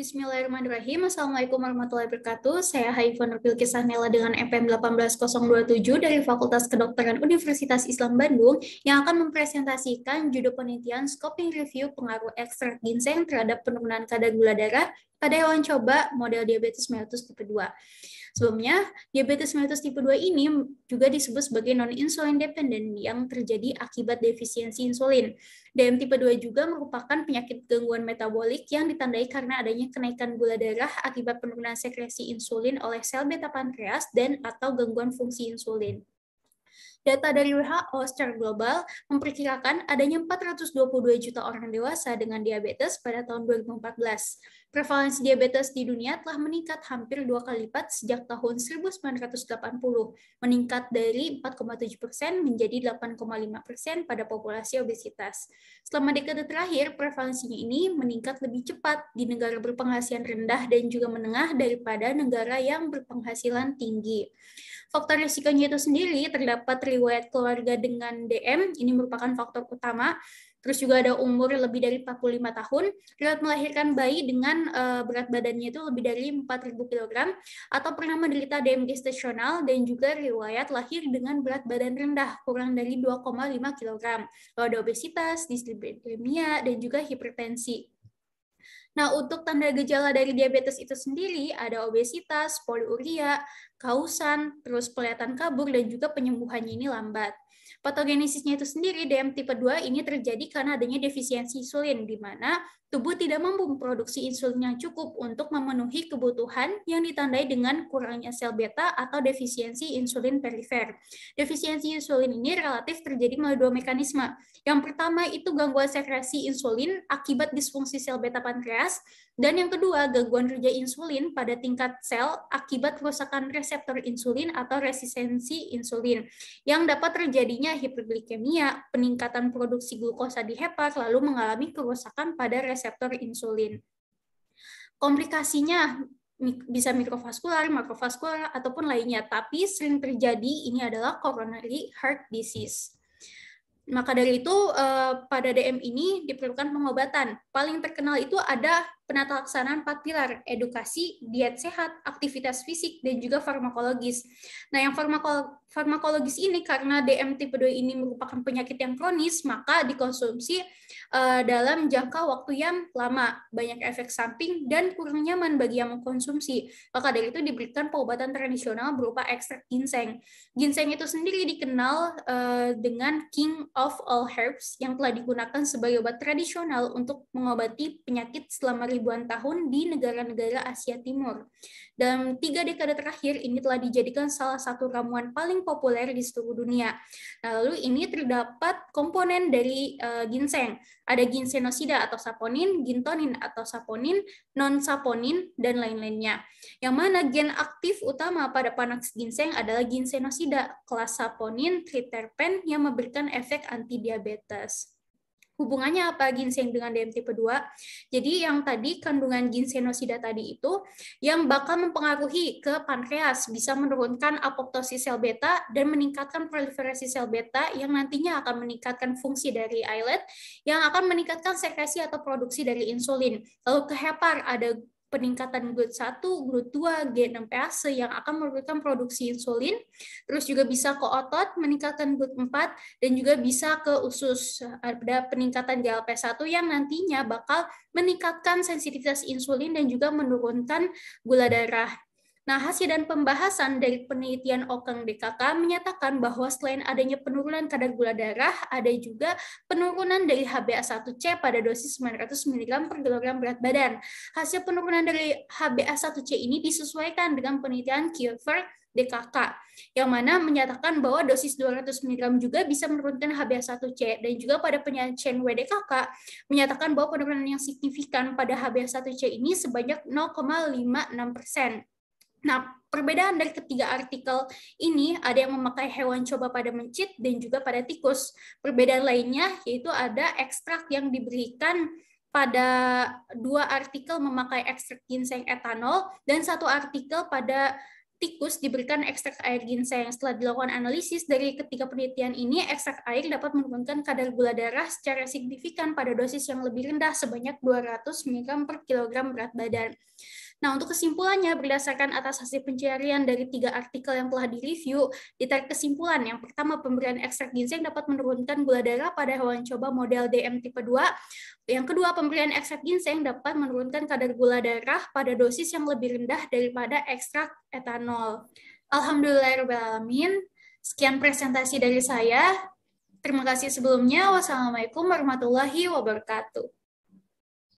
Bismillahirrahmanirrahim. Assalamualaikum warahmatullahi wabarakatuh. Saya Haifan Nurbil Kisahmela dengan NPM 18027 dari Fakultas Kedokteran Universitas Islam Bandung yang akan mempresentasikan judul penelitian Scoping Review pengaruh ekstrak ginseng terhadap penurunan kadar gula darah pada hewan coba model diabetes mellitus tipe 2. Sebelumnya, diabetes mellitus tipe 2 ini juga disebut sebagai non-insulin dependent yang terjadi akibat defisiensi insulin. DM tipe 2 juga merupakan penyakit gangguan metabolik yang ditandai karena adanya kenaikan gula darah akibat penurunan sekresi insulin oleh sel beta pankreas dan atau gangguan fungsi insulin. Data dari WHO secara global memperkirakan adanya 422 juta orang dewasa dengan diabetes pada tahun 2014. Prevalensi diabetes di dunia telah meningkat hampir 2 kali lipat sejak tahun 1980, meningkat dari 4,7% menjadi 8,5% pada populasi obesitas. Selama dekade terakhir, prevalensinya ini meningkat lebih cepat di negara berpenghasilan rendah dan juga menengah daripada negara yang berpenghasilan tinggi. Faktor risikonya itu sendiri terdapat riwayat keluarga dengan DM, ini merupakan faktor utama. Terus juga ada umur lebih dari 45 tahun, riwayat melahirkan bayi dengan berat badannya itu lebih dari 4.000 kg, atau pernah menderita DM gestasional, dan juga riwayat lahir dengan berat badan rendah, kurang dari 2,5 kg. Lalu ada obesitas, dislipidemia, dan juga hipertensi. Nah, untuk tanda gejala dari diabetes itu sendiri ada obesitas, poliuria, kausan, terus kelihatan kabur, dan juga penyembuhannya ini lambat. Patogenesisnya itu sendiri, DM tipe 2 ini terjadi karena adanya defisiensi insulin, di mana tubuh tidak mampu memproduksi insulin yang cukup untuk memenuhi kebutuhan yang ditandai dengan kurangnya sel beta atau defisiensi insulin perifer. Defisiensi insulin ini relatif terjadi melalui 2 mekanisme. Yang pertama itu gangguan sekresi insulin akibat disfungsi sel beta pankreas, dan yang kedua gangguan kerja insulin pada tingkat sel akibat kerusakan reseptor insulin atau resistensi insulin, yang dapat terjadinya hiperglikemia, peningkatan produksi glukosa di hepar, lalu mengalami kerusakan pada reseptor insulin. Komplikasinya bisa mikrovaskular, makrovaskular, ataupun lainnya, tapi sering terjadi ini adalah coronary heart disease. Maka dari itu, pada DM ini diperlukan pengobatan. Paling terkenal itu ada penata laksanaan 4 pilar, edukasi, diet sehat, aktivitas fisik, dan juga farmakologis. Nah, yang farmakologis ini karena DM tipe 2 ini merupakan penyakit yang kronis, maka dikonsumsi dalam jangka waktu yang lama, banyak efek samping, dan kurang nyaman bagi yang mengkonsumsi. Maka dari itu diberikan pengobatan tradisional berupa ekstrak ginseng. Ginseng itu sendiri dikenal dengan king of all herbs yang telah digunakan sebagai obat tradisional untuk mengobati penyakit selama ribuan tahun di negara-negara Asia Timur. Dalam 3 dekade terakhir, ini telah dijadikan salah satu ramuan paling populer di seluruh dunia. Nah, lalu ini terdapat komponen dari ginseng. Ada ginsenosida atau saponin, gintonin atau saponin, non-saponin, dan lain-lainnya. Yang mana gen aktif utama pada panax ginseng adalah ginsenosida, kelas saponin, triterpen yang memberikan efek anti-diabetes. Hubungannya apa ginseng dengan DM tipe 2? Jadi yang tadi kandungan ginsenosida tadi itu yang bakal mempengaruhi ke pankreas, bisa menurunkan apoptosis sel beta dan meningkatkan proliferasi sel beta yang nantinya akan meningkatkan fungsi dari islet, yang akan meningkatkan sekresi atau produksi dari insulin. Lalu ke hepar ada peningkatan GLUT1, GLUT2, G6-PASE yang akan memberikan produksi insulin, terus juga bisa ke otot, meningkatkan GLUT4, dan juga bisa ke usus. Ada peningkatan GLP-1 yang nantinya bakal meningkatkan sensitivitas insulin dan juga menurunkan gula darah. Nah, hasil dan pembahasan dari penelitian Okang DKK menyatakan bahwa selain adanya penurunan kadar gula darah, ada juga penurunan dari HbA1c pada dosis 900 mg per kilogram berat badan. Hasil penurunan dari HbA1c ini disesuaikan dengan penelitian Kiefer DKK, yang mana menyatakan bahwa dosis 200 mg juga bisa menurunkan HbA1c, dan juga pada penelitian WDKK menyatakan bahwa penurunan yang signifikan pada HbA1c ini sebanyak 0,56%. Nah, perbedaan dari ketiga artikel ini ada yang memakai hewan coba pada mencit dan juga pada tikus. Perbedaan lainnya yaitu ada ekstrak yang diberikan pada 2 artikel memakai ekstrak ginseng etanol dan 1 artikel pada tikus diberikan ekstrak air ginseng. Setelah dilakukan analisis dari ketiga penelitian ini, ekstrak air dapat menurunkan kadar gula darah secara signifikan pada dosis yang lebih rendah sebanyak 200 mg per kilogram berat badan. Nah, untuk kesimpulannya, berdasarkan atas hasil pencarian dari 3 artikel yang telah direview, ditarik kesimpulan yang pertama, pemberian ekstrak ginseng dapat menurunkan gula darah pada hewan coba model DM tipe 2. Yang kedua, pemberian ekstrak ginseng dapat menurunkan kadar gula darah pada dosis yang lebih rendah daripada ekstrak etanol. Alhamdulillahirrahmanirrahim. Sekian presentasi dari saya. Terima kasih sebelumnya. Wassalamualaikum warahmatullahi wabarakatuh.